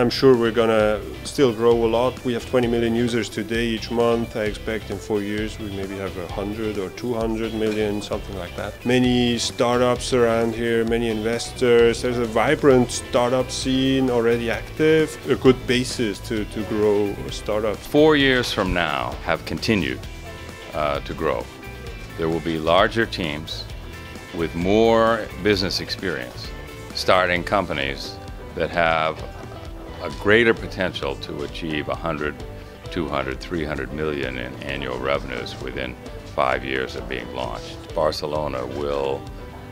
I'm sure we're gonna still grow a lot. We have 20 million users today each month. I expect in 4 years we maybe have 100 or 200 million, something like that. Many startups around here, many investors. There's a vibrant startup scene already active, a good basis to grow startups. 4 years from now have continued to grow. There will be larger teams with more business experience, starting companies that have a greater potential to achieve 100, 200, 300 million in annual revenues within 5 years of being launched. Barcelona will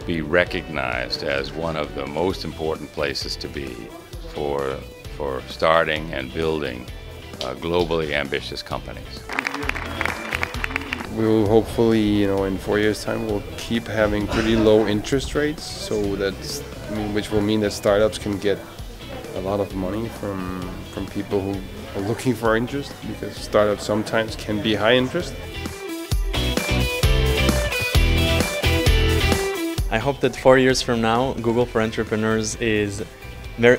be recognized as one of the most important places to be for starting and building globally ambitious companies. We will hopefully, in 4 years' time, we'll keep having pretty low interest rates, so that's, which will mean that startups can get a lot of money from people who are looking for interest, because startups sometimes can be high interest. I hope that 4 years from now, Google for Entrepreneurs is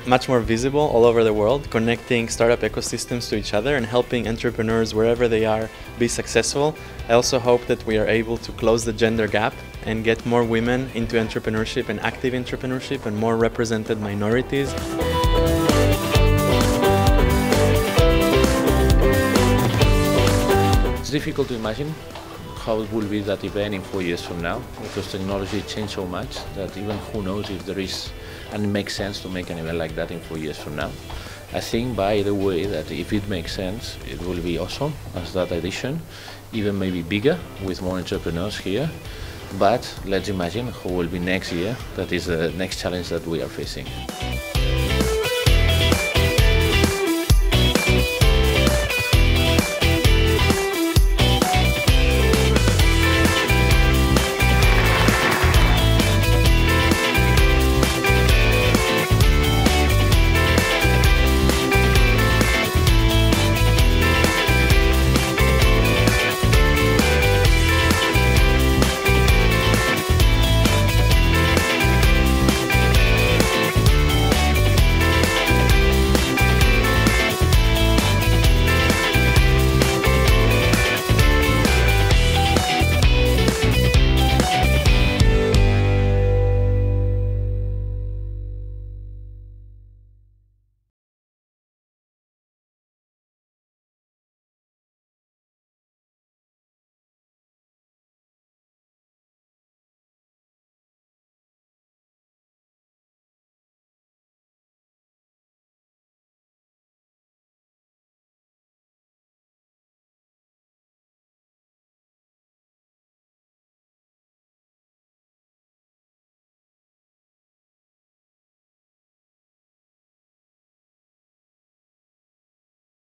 much more visible all over the world, connecting startup ecosystems to each other and helping entrepreneurs wherever they are be successful. I also hope that we are able to close the gender gap and get more women into entrepreneurship and active entrepreneurship and more represented minorities. It's difficult to imagine how it will be that event in 4 years from now, because technology changed so much that even who knows if there is, and it makes sense to make an event like that in 4 years from now. I think, by the way, that if it makes sense, it will be awesome as that edition, even maybe bigger with more entrepreneurs here. But let's imagine who will be next year. That is the next challenge that we are facing.